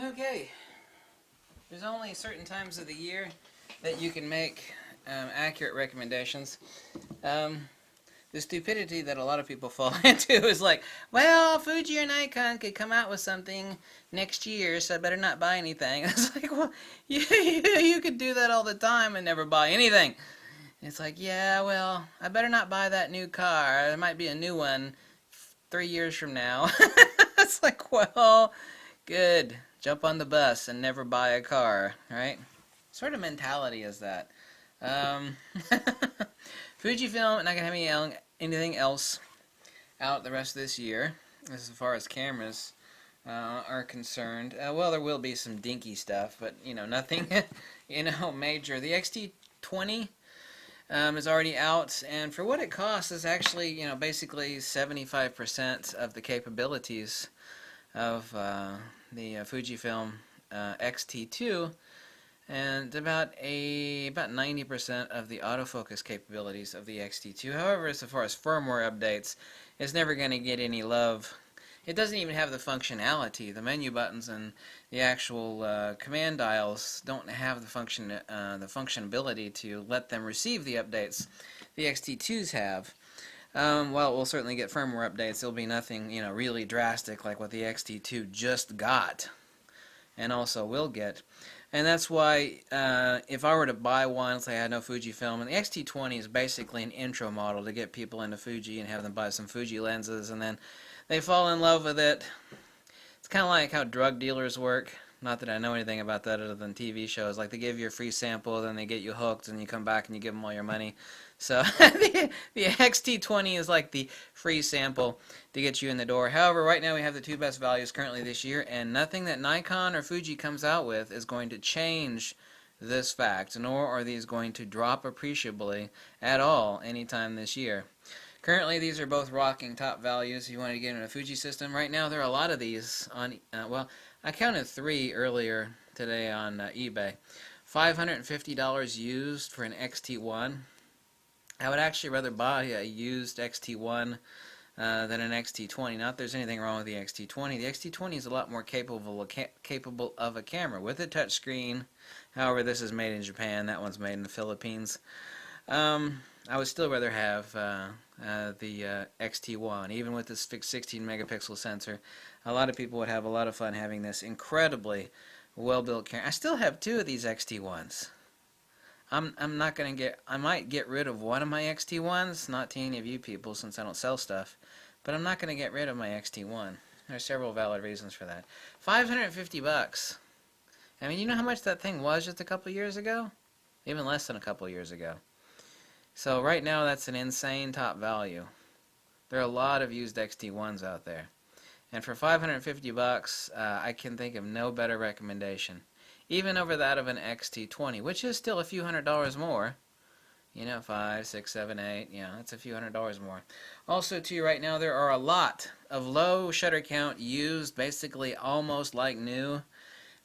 Okay, there's only certain times of the year that you can make accurate recommendations. Um, the stupidity that a lot of people fall into is like, well, Fuji or Nikon could come out with something next year, so I better not buy anything. It's like, well, you could do that all the time and never buy anything. It's like, yeah, well, I better not buy that new car. There might be a new one 3 years from now. It's like, well, good. Jump on the bus and never buy a car, right? What sort of mentality is that? Um, Fujifilm not gonna have anything else out the rest of this year, as far as cameras are concerned. Well, there will be some dinky stuff, but nothing, major. The XT20 is already out, and for what it costs, is actually, basically 75% of the capabilities of the Fujifilm XT2, and about 90% of the autofocus capabilities of the XT2. However, as far as firmware updates, it's never going to get any love. It doesn't even have the functionality. The menu buttons and the actual command dials don't have the functionability to let them receive the updates the XT2s have. Well, we'll certainly get firmware updates. There'll be nothing, really drastic like what the XT2 just got, and also will get. And that's why, if I were to buy one, say I had no Fujifilm, and the XT20 is basically an intro model to get people into Fuji and have them buy some Fuji lenses, and then they fall in love with it. It's kind of like how drug dealers work. Not that I know anything about that other than TV shows. Like, they give you a free sample, then they get you hooked, and you come back and you give them all your money. So the XT20 is like the free sample to get you in the door. However, right now we have the two best values currently this year, and nothing that Nikon or Fuji comes out with is going to change this fact, nor are these going to drop appreciably at all anytime this year. Currently, these are both rocking top values. If you want to get in a Fuji system, right now there are a lot of these on, well, I counted 3 earlier today on eBay. $550 used for an XT1. I would actually rather buy a used XT1 than an XT20. Not that there's anything wrong with the XT20. The XT20 is a lot more capable of a camera with a touchscreen. However, this is made in Japan. That one's made in the Philippines. I would still rather have the XT1, even with this fixed 16 megapixel sensor. A lot of people would have a lot of fun having this incredibly well-built camera. I still have 2 of these XT1s. I'm not gonna get. I might get rid of one of my XT1s, not to any of you people, since I don't sell stuff. But I'm not gonna get rid of my XT1. There are several valid reasons for that. $550. I mean, you know how much that thing was just a couple years ago? Even less than a couple years ago. So right now, that's an insane top value. There are a lot of used XT1s out there, and for $550, I can think of no better recommendation. Even over that of an XT20, which is still a few $100s more. 5, 6, 7, 8, that's a few $100s more. Also, too, right now, there are a lot of low shutter count used, basically almost like new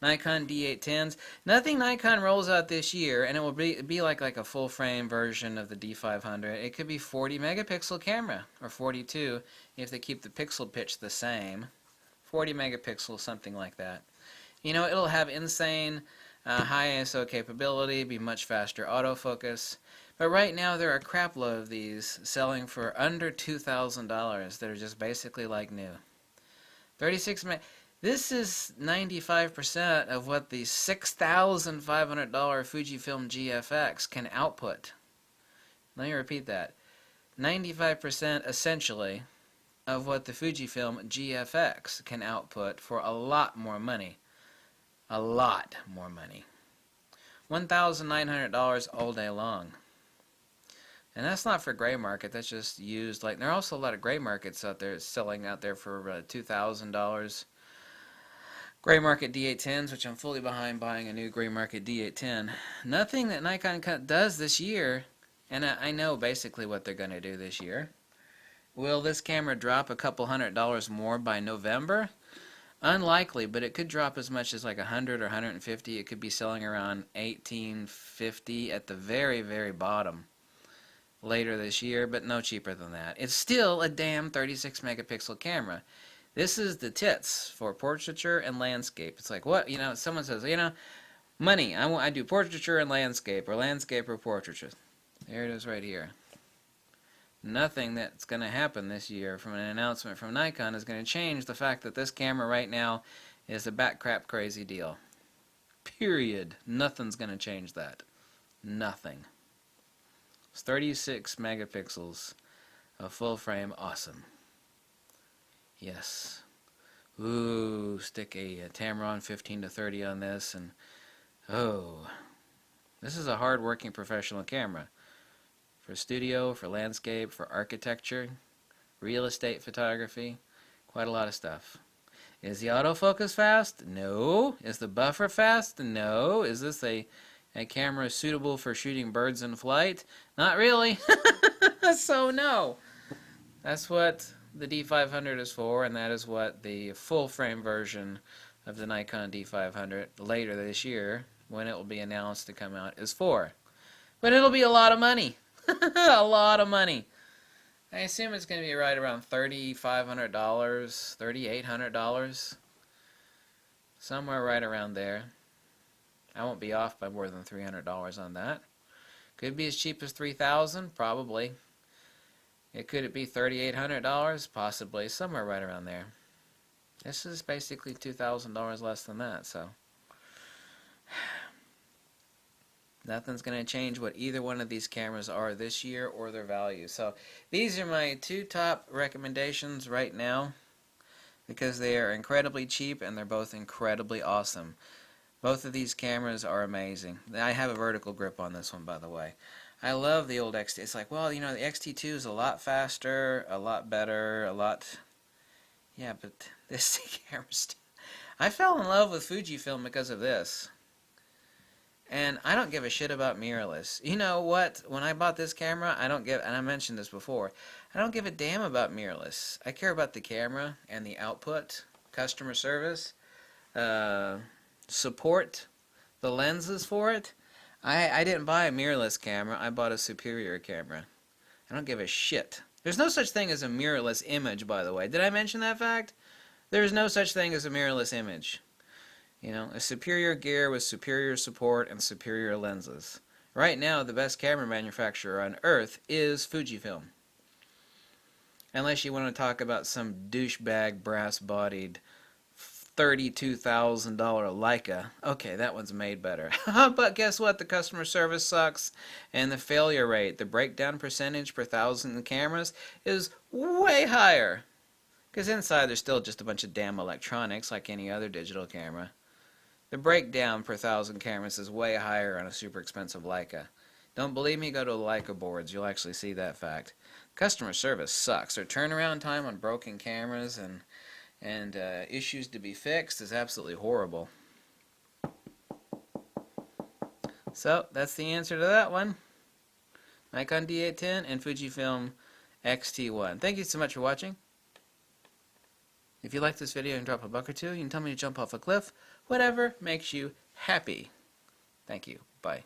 Nikon D810s. Nothing Nikon rolls out this year, and it will be like a full-frame version of the D500. It could be 40 megapixel camera, or 42, if they keep the pixel pitch the same. 40 megapixels, something like that. It'll have insane high ISO capability, be much faster autofocus. But right now there are a crap load of these selling for under $2,000 that are just basically like new. 36 meg. This is 95% of what the $6,500 Fujifilm GFX can output. Let me repeat that. 95% essentially of what the Fujifilm GFX can output for a lot more money. A lot more money. $1,900 all day long. And that's not for gray market, that's just used. Like, there are also a lot of gray markets out there selling out there for $2,000. Gray market D810s, which I'm fully behind buying a new gray market D810. Nothing that Nikon does this year, and I know basically what they're going to do this year. Will this camera drop a couple $100s more by November? Unlikely, but it could drop as much as like 100 or 150. It could be selling around $1,850 at the very, very bottom later this year, but no cheaper than that. It's still a damn 36 megapixel camera. This is the tits for portraiture and landscape. It's like, what? You know, someone says, you know, money. I do portraiture and landscape, or landscape or portraiture. There it is right here. Nothing that's going to happen this year from an announcement from Nikon is going to change the fact that this camera right now is a bat crap crazy deal. Period. Nothing's going to change that. Nothing. It's 36 megapixels of full frame. Awesome. Yes. Ooh, stick a Tamron 15 to 30 on this, and oh, this is a hard working professional camera. For studio, for landscape, for architecture, real estate photography, quite a lot of stuff. Is the autofocus fast? No. Is the buffer fast? No. Is this a camera suitable for shooting birds in flight? Not really. So no. That's what the D500 is for, and that is what the full frame version of the Nikon D500 later this year, when it will be announced to come out, is for. But it'll be a lot of money. A lot of money. I assume it's going to be right around $3,500, $3,800. Somewhere right around there. I won't be off by more than $300 on that. Could be as cheap as $3,000, probably. Could it be $3,800? Possibly. Somewhere right around there. This is basically $2,000 less than that, so nothing's going to change what either one of these cameras are this year or their value. So these are my two top recommendations right now because they are incredibly cheap and they're both incredibly awesome. Both of these cameras are amazing. I have a vertical grip on this one, by the way. I love the old XT. It's like, well, you know, the XT2 is a lot faster, a lot better, a lot... Yeah, but this camera's... I fell in love with Fujifilm because of this. And I don't give a shit about mirrorless. You know what? When I bought this camera, I don't give, and I mentioned this before, I don't give a damn about mirrorless. I care about the camera and the output, customer service, support, the lenses for it. I didn't buy a mirrorless camera. I bought a superior camera. I don't give a shit. There's no such thing as a mirrorless image, by the way. Did I mention that fact? There's no such thing as a mirrorless image. You know, a superior gear with superior support and superior lenses. Right now, the best camera manufacturer on earth is Fujifilm. Unless you want to talk about some douchebag, brass-bodied, $32,000 Leica. Okay, that one's made better. But guess what? The customer service sucks, and the failure rate, the breakdown percentage per thousand cameras, is way higher. Because inside there's still just a bunch of damn electronics like any other digital camera. The breakdown per thousand cameras is way higher on a super expensive Leica. Don't believe me? Go to the Leica boards. You'll actually see that fact. Customer service sucks. Their turnaround time on broken cameras and issues to be fixed is absolutely horrible. So that's the answer to that one. Nikon D810 and Fujifilm XT1. Thank you so much for watching. If you like this video and drop a buck or two, you can tell me to jump off a cliff. Whatever makes you happy. Thank you. Bye.